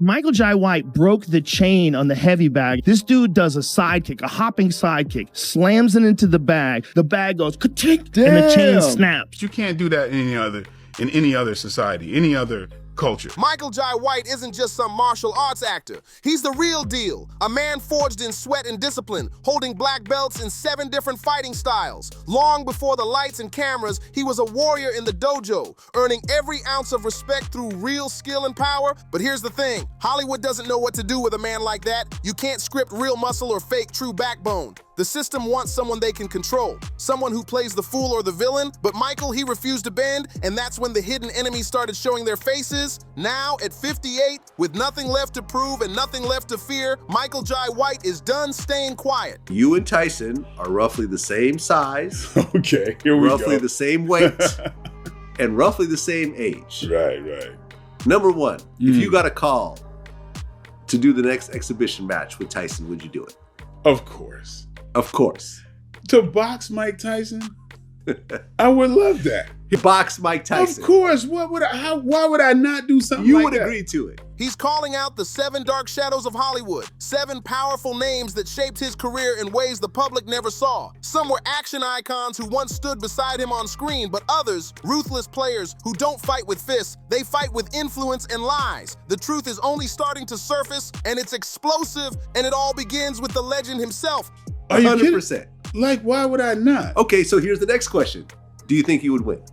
Michael Jai White broke the chain on the heavy bag. This dude does a sidekick, a hopping sidekick, slams it into the bag. The bag goes ka-tink, and the chain snaps. You can't do that in any other society, any other culture. Michael Jai White isn't just some martial arts actor. He's the real deal. A man forged in sweat and discipline, holding black belts in 7 different fighting styles. Long before the lights and cameras, he was a warrior in the dojo, earning every ounce of respect through real skill and power. But here's the thing, Hollywood doesn't know what to do with a man like that. You can't script real muscle or fake true backbone. The system wants someone they can control, someone who plays the fool or the villain, but Michael, he refused to bend, and that's when the hidden enemies started showing their faces. Now, at 58, with nothing left to prove and nothing left to fear, Michael Jai White is done staying quiet. You and Tyson are roughly the same size. Okay, here we go. Roughly the same weight, and roughly the same age. Right. Number one, if you got a call to do the next exhibition match with Tyson, would you do it? Of course. Of course. To box Mike Tyson? I would love that. Box Mike Tyson. Of course. Why would I not do something you like would that? agree to it. He's calling out the 7 dark shadows of Hollywood, 7 powerful names that shaped his career in ways the public never saw. Some were action icons who once stood beside him on screen, but others, ruthless players who don't fight with fists, they fight with influence and lies. The truth is only starting to surface, and it's explosive, and it all begins with the legend himself. 100%. Like, why would I not? Okay, so here's the next question. Do you think you would win?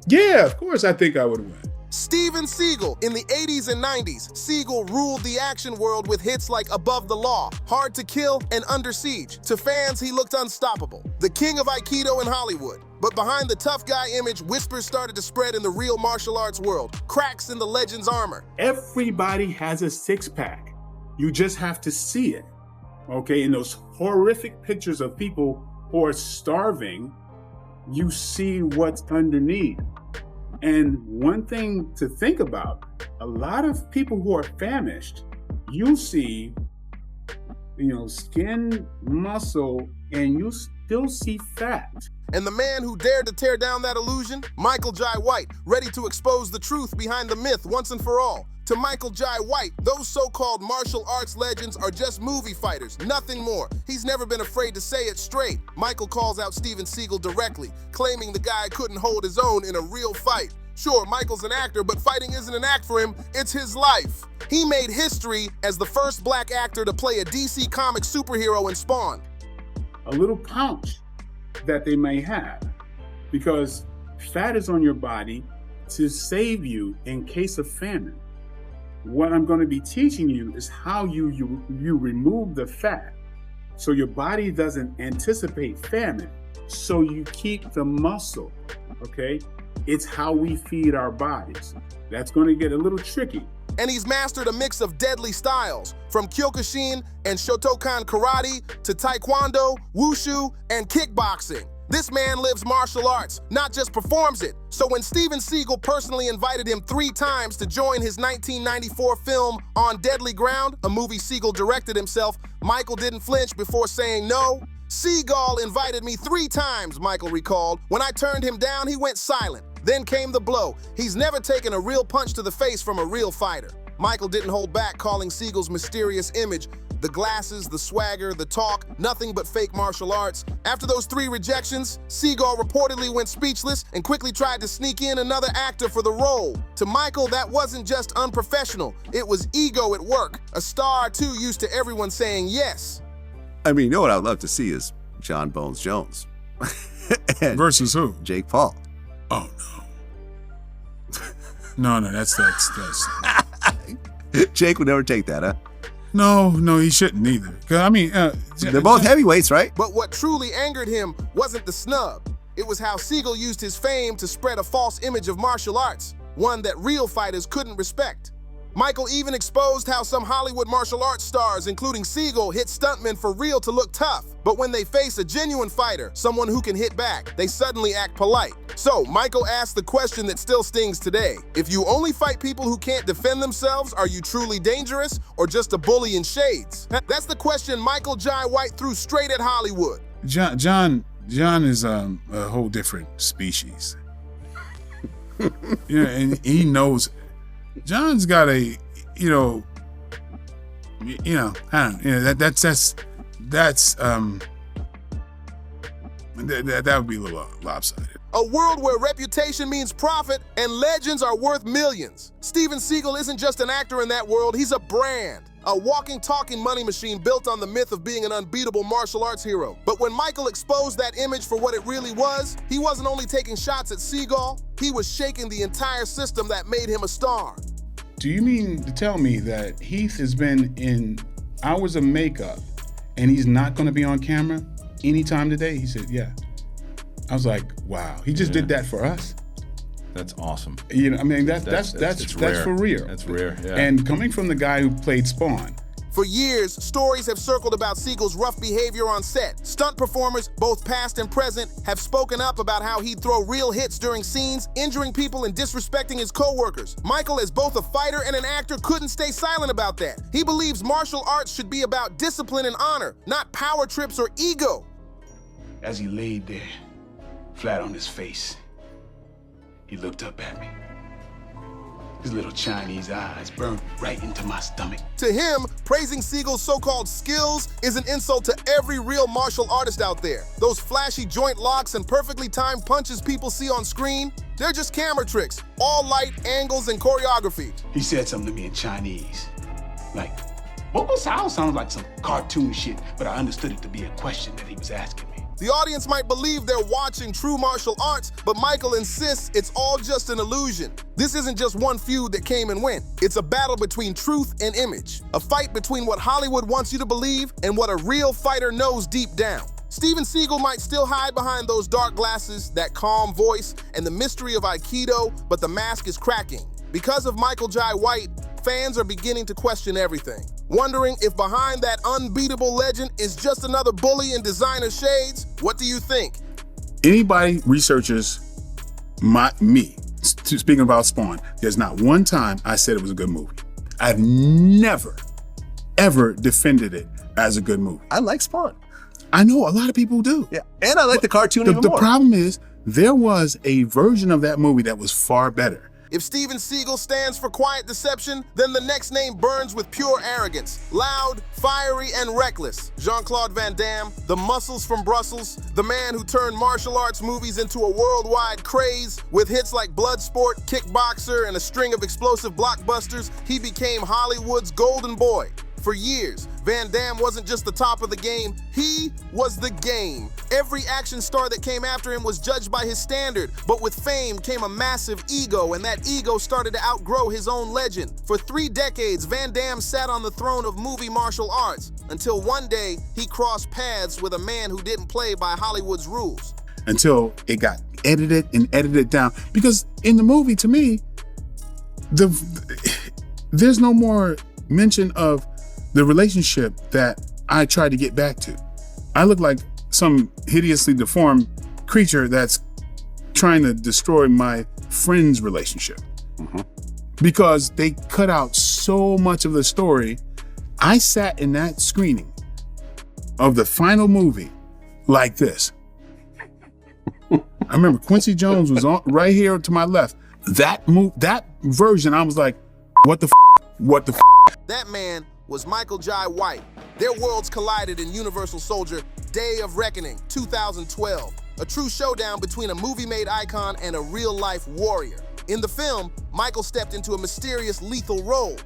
Yeah, of course I think I would win. Steven Seagal. In the 80s and 90s, Seagal ruled the action world with hits like Above the Law, Hard to Kill, and Under Siege. To fans, he looked unstoppable. The king of Aikido in Hollywood. But behind the tough guy image, whispers started to spread in the real martial arts world. Cracks in the legend's armor. Everybody has a six-pack. You just have to see it. Okay, in those horrific pictures of people who are starving, you see what's underneath. And one thing to think about, a lot of people who are famished, you see, skin, muscle, and you still see fat. And the man who dared to tear down that illusion? Michael Jai White, ready to expose the truth behind the myth once and for all. To Michael Jai White, those so-called martial arts legends are just movie fighters, nothing more. He's never been afraid to say it straight. Michael calls out Steven Seagal directly, claiming the guy couldn't hold his own in a real fight. Sure, Michael's an actor, but fighting isn't an act for him, it's his life. He made history as the first black actor to play a DC comic superhero in Spawn. A little pouch that they may have, because fat is on your body to save you in case of famine. What I'm going to be teaching you is how you remove the fat so your body doesn't anticipate famine, so you keep the muscle, okay? It's how we feed our bodies. That's going to get a little tricky. And he's mastered a mix of deadly styles, from Kyokushin and Shotokan karate to Taekwondo, Wushu, and kickboxing. This man lives martial arts, not just performs it. So when Steven Seagal personally invited him 3 times to join his 1994 film On Deadly Ground, a movie Seagal directed himself, Michael didn't flinch before saying no. Seagal invited me 3 times, Michael recalled. When I turned him down, he went silent. Then came the blow. He's never taken a real punch to the face from a real fighter. Michael didn't hold back, calling Seagal's mysterious image, the glasses, the swagger, the talk, nothing but fake martial arts. After those 3 rejections, Seagal reportedly went speechless and quickly tried to sneak in another actor for the role. To Michael, that wasn't just unprofessional, it was ego at work. A star too used to everyone saying yes. I mean, you know what I'd love to see is John Bones Jones. Versus who? Jake Paul. Oh, no. No, that's. Jake would never take that, huh? No, he shouldn't either. I mean, they're both heavyweights, right? But what truly angered him wasn't the snub. It was how Seagal used his fame to spread a false image of martial arts, one that real fighters couldn't respect. Michael even exposed how some Hollywood martial arts stars, including Seagal, hit stuntmen for real to look tough. But when they face a genuine fighter, someone who can hit back, they suddenly act polite. So Michael asked the question that still stings today. If you only fight people who can't defend themselves, are you truly dangerous or just a bully in shades? That's the question Michael Jai White threw straight at Hollywood. John is a whole different species. And he knows. John's got a you know, I don't, you know, that would be a little lopsided. A world where reputation means profit and legends are worth millions. Steven Seagal isn't just an actor in that world, he's a brand. A walking, talking money machine built on the myth of being an unbeatable martial arts hero. But when Michael exposed that image for what it really was, he wasn't only taking shots at Seagal, he was shaking the entire system that made him a star. Do you mean to tell me that Heath has been in hours of makeup and he's not going to be on camera anytime today? He said, yeah. I was like, wow, he just did that for us. That's awesome. You know, I mean, that's rare. for real. That's rare, yeah. And coming from the guy who played Spawn. For years, stories have circled about Seagal's rough behavior on set. Stunt performers, both past and present, have spoken up about how he'd throw real hits during scenes, injuring people and disrespecting his co-workers. Michael, as both a fighter and an actor, couldn't stay silent about that. He believes martial arts should be about discipline and honor, not power trips or ego. As he laid there, flat on his face, he looked up at me. His little Chinese eyes burned right into my stomach. To him, praising Seagal's so-called skills is an insult to every real martial artist out there. Those flashy joint locks and perfectly timed punches people see on screen, they're just camera tricks, all light, angles, and choreography. He said something to me in Chinese, like, "What sounds like some cartoon shit," but I understood it to be a question that he was asking me. The audience might believe they're watching true martial arts, but Michael insists it's all just an illusion. This isn't just one feud that came and went. It's a battle between truth and image. A fight between what Hollywood wants you to believe and what a real fighter knows deep down. Steven Seagal might still hide behind those dark glasses, that calm voice, and the mystery of Aikido, but the mask is cracking. Because of Michael Jai White, fans are beginning to question everything, wondering if behind that unbeatable legend is just another bully in designer shades. What do you think? Anybody researches me, speaking about Spawn, there's not one time I said it was a good movie. I've never, ever defended it as a good movie. I like Spawn. I know a lot of people do. Yeah, and I like the cartoon even more. The problem is, there was a version of that movie that was far better. If Steven Seagal stands for quiet deception, then the next name burns with pure arrogance. Loud, fiery, and reckless. Jean-Claude Van Damme, the muscles from Brussels, the man who turned martial arts movies into a worldwide craze. With hits like Bloodsport, Kickboxer, and a string of explosive blockbusters, he became Hollywood's golden boy. For years, Van Damme wasn't just the top of the game, he was the game. Every action star that came after him was judged by his standard, but with fame came a massive ego, and that ego started to outgrow his own legend. For 3 decades, Van Damme sat on the throne of movie martial arts, until one day he crossed paths with a man who didn't play by Hollywood's rules. Until it got edited down. Because in the movie, to me, there's no more mention of the relationship that I tried to get back to. I look like some hideously deformed creature that's trying to destroy my friend's relationship. Because they cut out so much of the story. I sat in that screening of the final movie like this. I remember Quincy Jones was on right here to my left. That version, I was like, what the That man was Michael Jai White. Their worlds collided in Universal Soldier Day of Reckoning 2012, a true showdown between a movie-made icon and a real-life warrior. In the film, Michael stepped into a mysterious lethal role.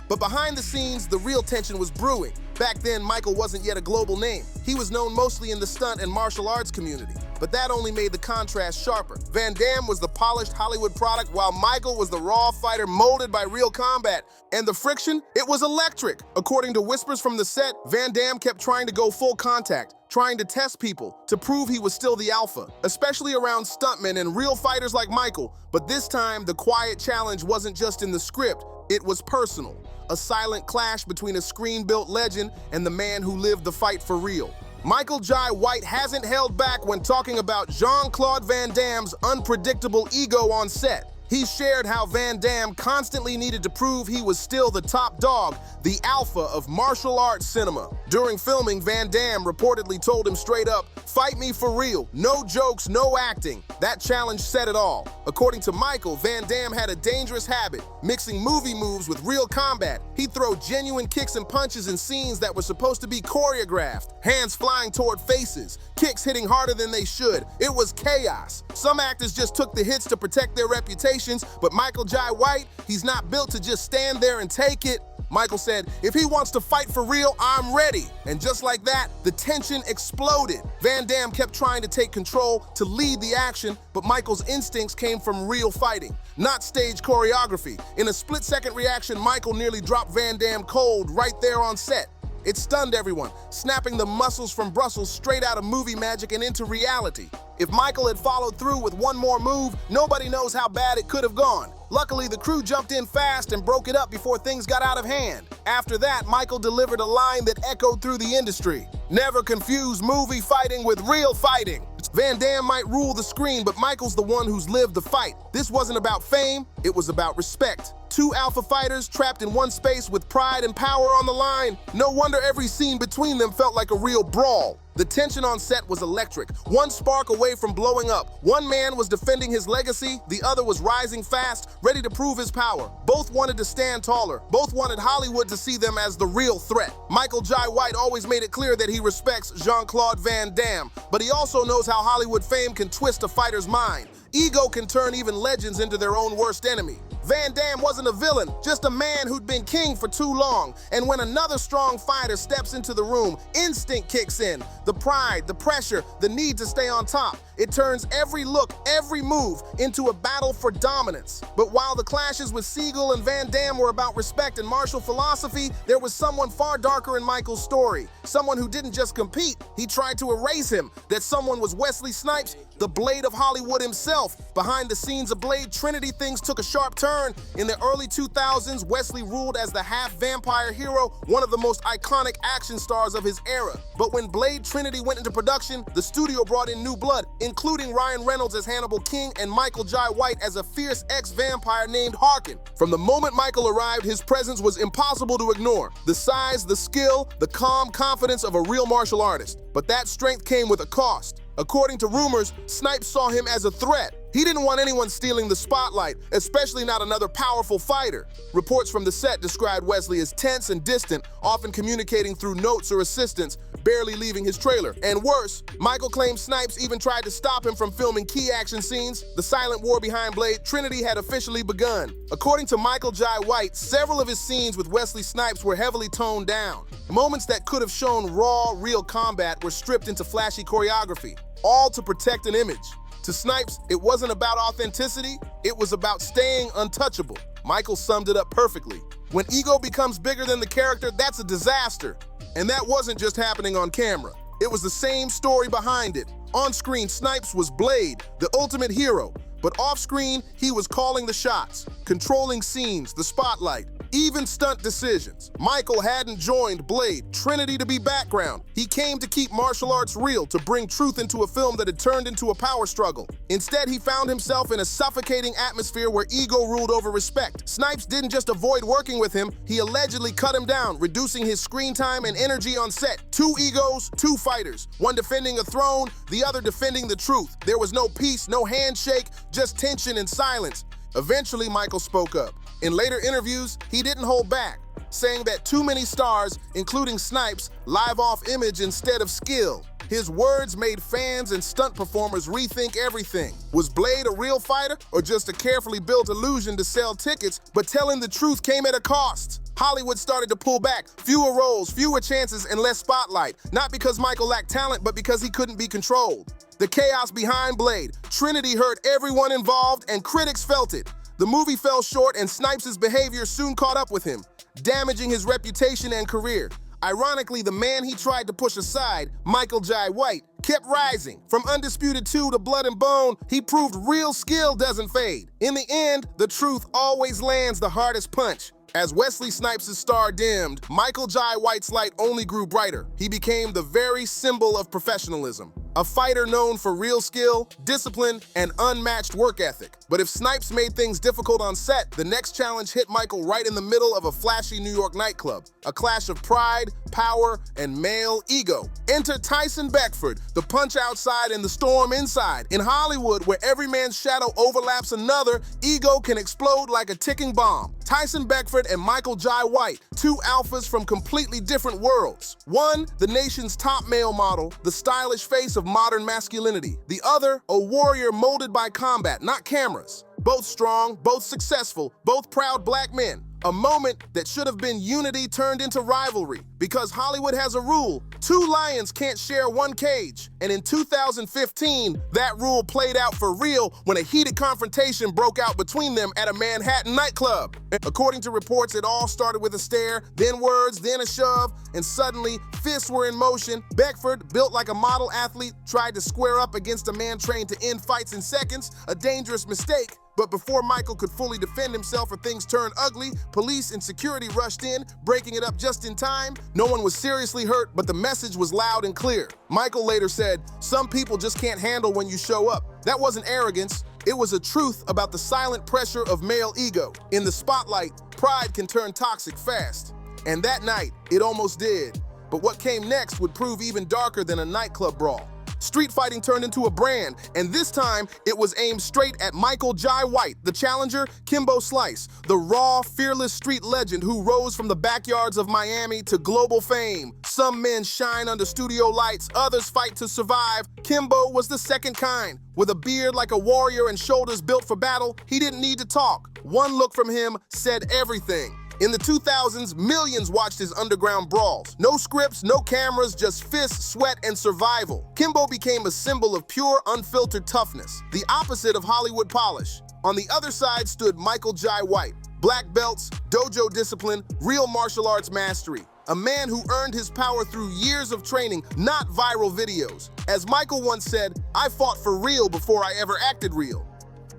But behind the scenes, the real tension was brewing. Back then, Michael wasn't yet a global name. He was known mostly in the stunt and martial arts community. But that only made the contrast sharper. Van Damme was the polished Hollywood product, while Michael was the raw fighter molded by real combat. And the friction? It was electric. According to whispers from the set, Van Damme kept trying to go full contact, trying to test people, to prove he was still the alpha, especially around stuntmen and real fighters like Michael. But this time, the quiet challenge wasn't just in the script, it was personal. A silent clash between a screen-built legend and the man who lived the fight for real. Michael Jai White hasn't held back when talking about Jean-Claude Van Damme's unpredictable ego on set. He shared how Van Damme constantly needed to prove he was still the top dog, the alpha of martial arts cinema. During filming, Van Damme reportedly told him straight up, "Fight me for real, no jokes, no acting." That challenge said it all. According to Michael, Van Damme had a dangerous habit, mixing movie moves with real combat. He'd throw genuine kicks and punches in scenes that were supposed to be choreographed, hands flying toward faces, kicks hitting harder than they should. It was chaos. Some actors just took the hits to protect their reputations, but Michael Jai White, he's not built to just stand there and take it. Michael said, "If he wants to fight for real, I'm ready." And just like that, the tension exploded. Van Damme kept trying to take control, to lead the action, but Michael's instincts came from real fighting, not stage choreography. In a split-second reaction, Michael nearly dropped Van Damme cold right there on set. It stunned everyone, snapping the muscles from Brussels straight out of movie magic and into reality. If Michael had followed through with one more move, nobody knows how bad it could have gone. Luckily, the crew jumped in fast and broke it up before things got out of hand. After that, Michael delivered a line that echoed through the industry. "Never confuse movie fighting with real fighting." Van Damme might rule the screen, but Michael's the one who's lived the fight. This wasn't about fame, it was about respect. Two alpha fighters trapped in one space with pride and power on the line. No wonder every scene between them felt like a real brawl. The tension on set was electric, one spark away from blowing up. One man was defending his legacy, the other was rising fast, ready to prove his power. Both wanted to stand taller, both wanted Hollywood to see them as the real threat. Michael Jai White always made it clear that he respects Jean-Claude Van Damme, but he also knows how Hollywood fame can twist a fighter's mind. Ego can turn even legends into their own worst enemy. Van Damme wasn't a villain, just a man who'd been king for too long. And when another strong fighter steps into the room, instinct kicks in. The pride, the pressure, the need to stay on top. It turns every look, every move into a battle for dominance. But while the clashes with Siegel and Van Damme were about respect and martial philosophy, there was someone far darker in Michael's story. Someone who didn't just compete, he tried to erase him. That someone was Wesley Snipes, the Blade of Hollywood himself. Behind the scenes of Blade Trinity, things took a sharp turn. In the early 2000s, Wesley ruled as the half-vampire hero, one of the most iconic action stars of his era. But when Blade Trinity went into production, the studio brought in new blood, including Ryan Reynolds as Hannibal King and Michael Jai White as a fierce ex-vampire named Harkin. From the moment Michael arrived, his presence was impossible to ignore. The size, the skill, the calm confidence of a real martial artist. But that strength came with a cost. According to rumors, Snipes saw him as a threat. He didn't want anyone stealing the spotlight, especially not another powerful fighter. Reports from the set described Wesley as tense and distant, often communicating through notes or assistants, barely leaving his trailer. And worse, Michael claims Snipes even tried to stop him from filming key action scenes. The silent war behind Blade Trinity had officially begun. According to Michael Jai White, several of his scenes with Wesley Snipes were heavily toned down. Moments that could have shown raw, real combat were stripped into flashy choreography, all to protect an image. To Snipes, it wasn't about authenticity, it was about staying untouchable. Michael summed it up perfectly. When ego becomes bigger than the character, that's a disaster. And that wasn't just happening on camera. It was the same story behind it. On screen, Snipes was Blade, the ultimate hero. But off screen, he was calling the shots, controlling scenes, the spotlight, even stunt decisions. Michael hadn't joined Blade Trinity to be background. He came to keep martial arts real, to bring truth into a film that had turned into a power struggle. Instead, he found himself in a suffocating atmosphere where ego ruled over respect. Snipes didn't just avoid working with him, he allegedly cut him down, reducing his screen time and energy on set. Two egos, two fighters, one defending a throne, the other defending the truth. There was no peace, no handshake, just tension and silence. Eventually, Michael spoke up. In later interviews, he didn't hold back, saying that too many stars, including Snipes, live off image instead of skill. His words made fans and stunt performers rethink everything. Was Blade a real fighter or just a carefully built illusion to sell tickets? But telling the truth came at a cost. Hollywood started to pull back, fewer roles, fewer chances, and less spotlight. Not because Michael lacked talent, but because he couldn't be controlled. The chaos behind Blade Trinity hurt everyone involved, and critics felt it. The movie fell short, and Snipes' behavior soon caught up with him, damaging his reputation and career. Ironically, the man he tried to push aside, Michael Jai White, kept rising. From Undisputed 2 to Blood and Bone, he proved real skill doesn't fade. In the end, the truth always lands the hardest punch. As Wesley Snipes' star dimmed, Michael Jai White's light only grew brighter. He became the very symbol of professionalism. A fighter known for real skill, discipline, and unmatched work ethic. But if Snipes made things difficult on set, the next challenge hit Michael right in the middle of a flashy New York nightclub. A clash of pride, power, and male ego. Enter Tyson Beckford, the punch outside and the storm inside. In Hollywood, where every man's shadow overlaps another, ego can explode like a ticking bomb. Tyson Beckford and Michael Jai White, two alphas from completely different worlds. One, the nation's top male model, the stylish face of modern masculinity. The other, a warrior molded by combat, not cameras. Both strong, both successful, both proud black men. A moment that should have been unity turned into rivalry. Because Hollywood has a rule, two lions can't share one cage. And in 2015, that rule played out for real when a heated confrontation broke out between them at a Manhattan nightclub. According to reports, it all started with a stare, then words, then a shove, and suddenly, fists were in motion. Beckford, built like a model athlete, tried to square up against a man trained to end fights in seconds, a dangerous mistake. But before Michael could fully defend himself or things turned ugly, police and security rushed in, breaking it up just in time. No one was seriously hurt, but the message was loud and clear. Michael later said, "Some people just can't handle when you show up." That wasn't arrogance. It was a truth about the silent pressure of male ego. In the spotlight, pride can turn toxic fast. And that night, it almost did. But what came next would prove even darker than a nightclub brawl. Street fighting turned into a brand, and this time it was aimed straight at Michael Jai White, the challenger, Kimbo Slice, the raw, fearless street legend who rose from the backyards of Miami to global fame. Some men shine under studio lights, others fight to survive. Kimbo was the second kind. With a beard like a warrior and shoulders built for battle, he didn't need to talk. One look from him said everything. In the 2000s, millions watched his underground brawls. No scripts, no cameras, just fists, sweat, and survival. Kimbo became a symbol of pure, unfiltered toughness, the opposite of Hollywood polish. On the other side stood Michael Jai White. Black belts, dojo discipline, real martial arts mastery. A man who earned his power through years of training, not viral videos. As Michael once said, "I fought for real before I ever acted real."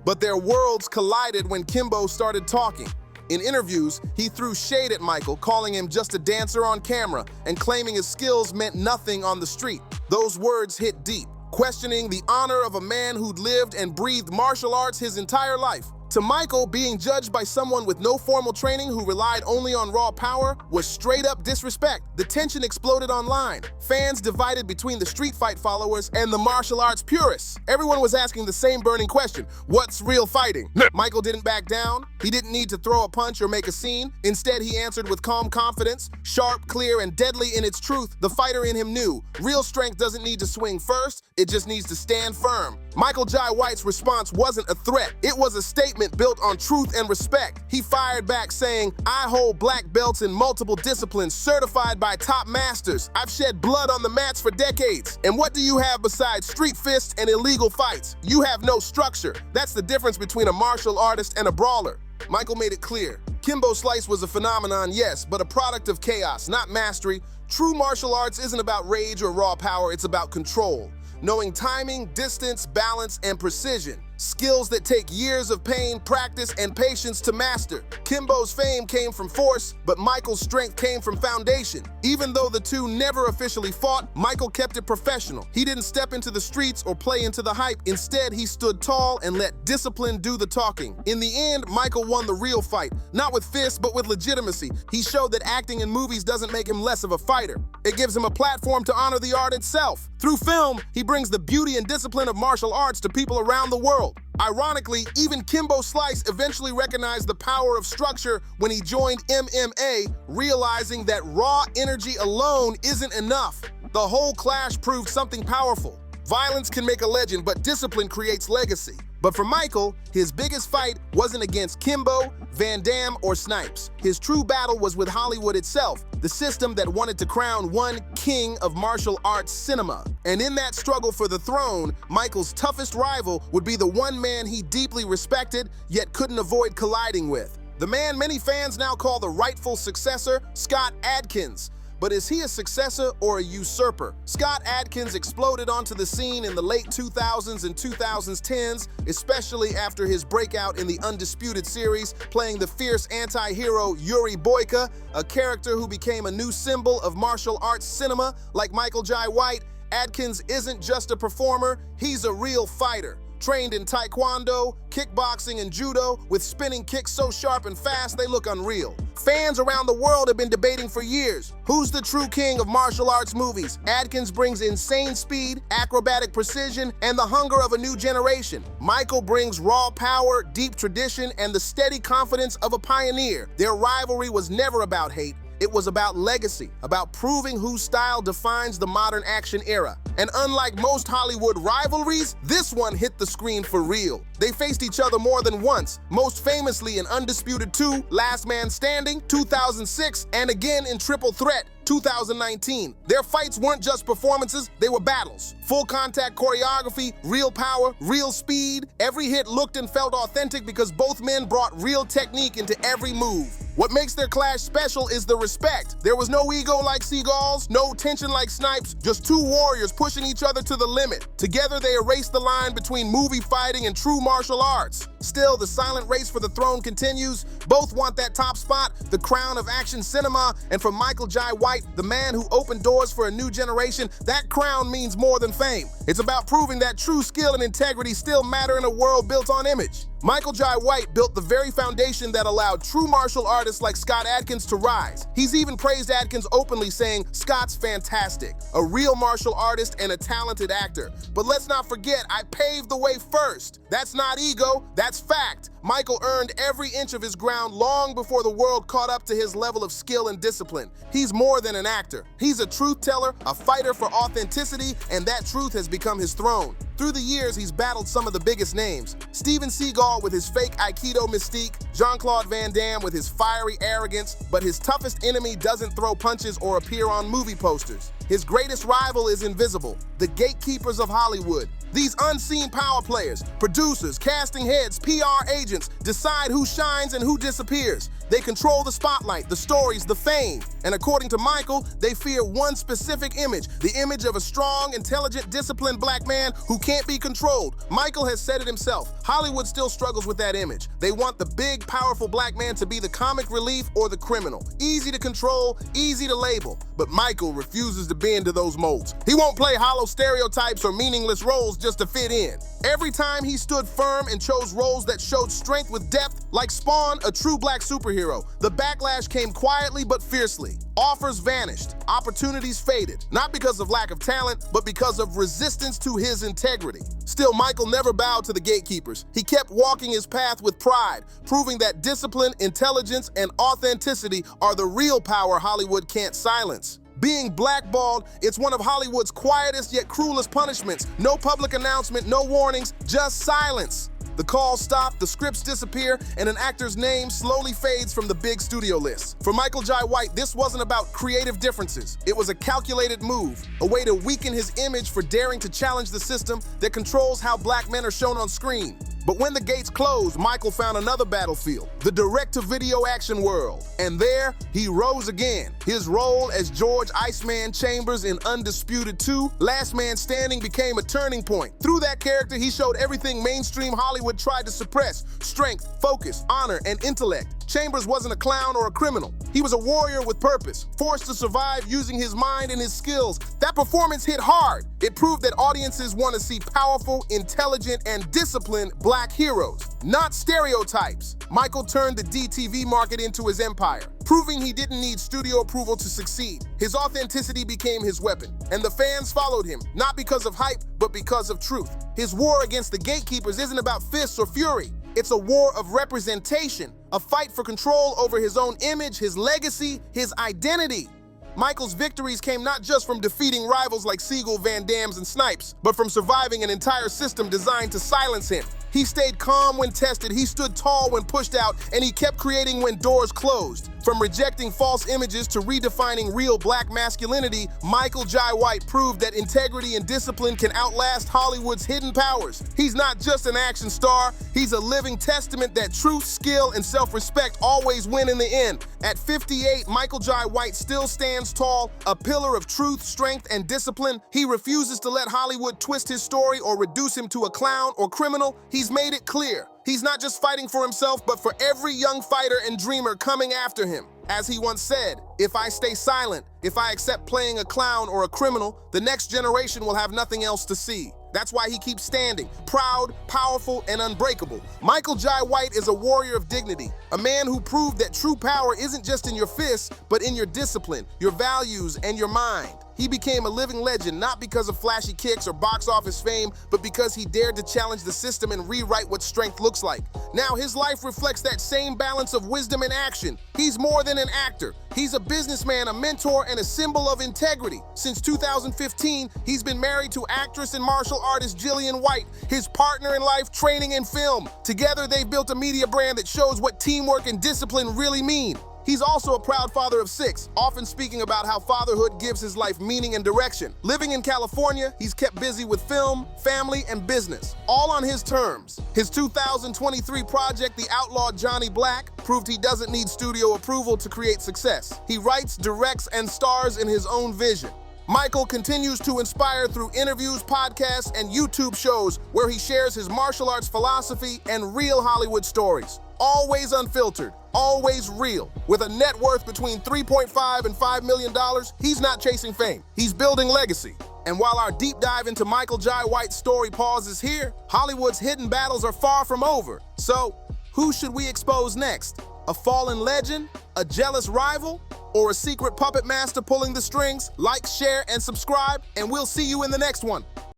But their worlds collided when Kimbo started talking. In interviews, he threw shade at Michael, calling him just a dancer on camera and claiming his skills meant nothing on the street. Those words hit deep, questioning the honor of a man who'd lived and breathed martial arts his entire life. To Michael, being judged by someone with no formal training who relied only on raw power was straight up disrespect. The tension exploded online. Fans divided between the street fight followers and the martial arts purists. Everyone was asking the same burning question: what's real fighting? Michael didn't back down. He didn't need to throw a punch or make a scene. Instead, he answered with calm confidence, sharp, clear, and deadly in its truth. The fighter in him knew real strength doesn't need to swing first, it just needs to stand firm. Michael Jai White's response wasn't a threat. It was a statement built on truth and respect. He fired back saying, "I hold black belts in multiple disciplines, certified by top masters. I've shed blood on the mats for decades. And what do you have besides street fists and illegal fights? You have no structure. That's the difference between a martial artist and a brawler." Michael made it clear. Kimbo Slice was a phenomenon, yes, but a product of chaos, not mastery. True martial arts isn't about rage or raw power, it's about control. Knowing timing, distance, balance, and precision. Skills that take years of pain, practice, and patience to master. Kimbo's fame came from force, but Michael's strength came from foundation. Even though the two never officially fought, Michael kept it professional. He didn't step into the streets or play into the hype. Instead, he stood tall and let discipline do the talking. In the end, Michael won the real fight, not with fists, but with legitimacy. He showed that acting in movies doesn't make him less of a fighter. It gives him a platform to honor the art itself. Through film, he brings the beauty and discipline of martial arts to people around the world. Ironically, even Kimbo Slice eventually recognized the power of structure when he joined MMA, realizing that raw energy alone isn't enough. The whole clash proved something powerful. Violence can make a legend, but discipline creates legacy. But for Michael, his biggest fight wasn't against Kimbo, Van Damme, or Snipes. His true battle was with Hollywood itself, the system that wanted to crown one king of martial arts cinema. And in that struggle for the throne, Michael's toughest rival would be the one man he deeply respected, yet couldn't avoid colliding with. The man many fans now call the rightful successor, Scott Adkins. But is he a successor or a usurper? Scott Adkins exploded onto the scene in the late 2000s and 2010s, especially after his breakout in the Undisputed series, playing the fierce anti-hero Yuri Boyka, a character who became a new symbol of martial arts cinema. Like Michael Jai White, Adkins isn't just a performer, he's a real fighter. Trained in taekwondo, kickboxing, and judo, with spinning kicks so sharp and fast they look unreal. Fans around the world have been debating for years, who's the true king of martial arts movies? Adkins brings insane speed, acrobatic precision, and the hunger of a new generation. Michael brings raw power, deep tradition, and the steady confidence of a pioneer. Their rivalry was never about hate. It was about legacy, about proving whose style defines the modern action era. And unlike most Hollywood rivalries, this one hit the screen for real. They faced each other more than once, most famously in Undisputed 2, Last Man Standing, 2006, and again in Triple Threat, 2019. Their fights weren't just performances, they were battles. Full contact choreography, real power, real speed. Every hit looked and felt authentic because both men brought real technique into every move. What makes their clash special is the respect. There was no ego like Seagulls, no tension like Snipes, just two warriors pushing each other to the limit. Together they erased the line between movie fighting and true martial arts. Still, the silent race for the throne continues. Both want that top spot, the crown of action cinema, and for Michael Jai White, the man who opened doors for a new generation, that crown means more than fame. It's about proving that true skill and integrity still matter in a world built on image. Michael Jai White built the very foundation that allowed true martial artists like Scott Adkins to rise. He's even praised Adkins openly, saying, "Scott's fantastic, a real martial artist and a talented actor. But let's not forget, I paved the way first." That's not ego, that's fact. Michael earned every inch of his ground long before the world caught up to his level of skill and discipline. He's more than an actor. He's a truth teller, a fighter for authenticity, and that truth has become his throne. Through the years, he's battled some of the biggest names. Steven Seagal with his fake Aikido mystique, Jean-Claude Van Damme with his fiery arrogance, but his toughest enemy doesn't throw punches or appear on movie posters. His greatest rival is invisible, the gatekeepers of Hollywood. These unseen power players, producers, casting heads, PR agents, decide who shines and who disappears. They control the spotlight, the stories, the fame. And according to Michael, they fear one specific image, the image of a strong, intelligent, disciplined black man who can't be controlled. Michael has said it himself. Hollywood still struggles with that image. They want the big, powerful black man to be the comic relief or the criminal. Easy to control, easy to label. But Michael refuses to bend to those molds. He won't play hollow stereotypes or meaningless roles just to fit in. Every time he stood firm and chose roles that showed strength with depth, like Spawn, a true black superhero. The backlash came quietly but fiercely. Offers vanished, opportunities faded, not because of lack of talent, but because of resistance to his integrity. Still, Michael never bowed to the gatekeepers. He kept walking his path with pride, proving that discipline, intelligence, and authenticity are the real power Hollywood can't silence. Being blackballed, it's one of Hollywood's quietest yet cruelest punishments. No public announcement, no warnings, just silence. The calls stop, the scripts disappear, and an actor's name slowly fades from the big studio list. For Michael Jai White, this wasn't about creative differences. It was a calculated move, a way to weaken his image for daring to challenge the system that controls how black men are shown on screen. But when the gates closed, Michael found another battlefield, the direct-to-video action world. And there, he rose again. His role as George Iceman Chambers in Undisputed 2, Last Man Standing, became a turning point. Through that character, he showed everything mainstream Hollywood tried to suppress: strength, focus, honor, and intellect. Chambers wasn't a clown or a criminal. He was a warrior with purpose, forced to survive using his mind and his skills. That performance hit hard. It proved that audiences want to see powerful, intelligent, and disciplined black heroes, not stereotypes. Michael turned the DTV market into his empire, proving he didn't need studio approval to succeed. His authenticity became his weapon, and the fans followed him, not because of hype, but because of truth. His war against the gatekeepers isn't about fists or fury. It's a war of representation, a fight for control over his own image, his legacy, his identity. Michael's victories came not just from defeating rivals like Seagal, Van Dammes, and Snipes, but from surviving an entire system designed to silence him. He stayed calm when tested, he stood tall when pushed out, and he kept creating when doors closed. From rejecting false images to redefining real black masculinity, Michael Jai White proved that integrity and discipline can outlast Hollywood's hidden powers. He's not just an action star, he's a living testament that truth, skill, and self-respect always win in the end. At 58, Michael Jai White still stands tall, a pillar of truth, strength, and discipline. He refuses to let Hollywood twist his story or reduce him to a clown or criminal. He's made it clear. He's not just fighting for himself, but for every young fighter and dreamer coming after him. As he once said, if I stay silent, if I accept playing a clown or a criminal, the next generation will have nothing else to see. That's why he keeps standing, proud, powerful, and unbreakable. Michael Jai White is a warrior of dignity, a man who proved that true power isn't just in your fists, but in your discipline, your values, and your mind. He became a living legend not because of flashy kicks or box office fame, but because he dared to challenge the system and rewrite what strength looks like. Now his life reflects that same balance of wisdom and action. He's more than an actor. He's a businessman, a mentor, and a symbol of integrity. Since 2015, he's been married to actress and martial artist Jillian White, his partner in life, training, and film. Together, they've built a media brand that shows what teamwork and discipline really mean. He's also a proud father of 6, often speaking about how fatherhood gives his life meaning and direction. Living in California, he's kept busy with film, family, and business, all on his terms. His 2023 project, The Outlaw Johnny Black, proved he doesn't need studio approval to create success. He writes, directs, and stars in his own vision. Michael continues to inspire through interviews, podcasts, and YouTube shows where he shares his martial arts philosophy and real Hollywood stories. Always unfiltered, always real. With a net worth between $3.5 and $5 million, he's not chasing fame. He's building legacy. And while our deep dive into Michael Jai White's story pauses here, Hollywood's hidden battles are far from over. So, who should we expose next? A fallen legend? A jealous rival? Or a secret puppet master pulling the strings? Like, share, and subscribe, and we'll see you in the next one.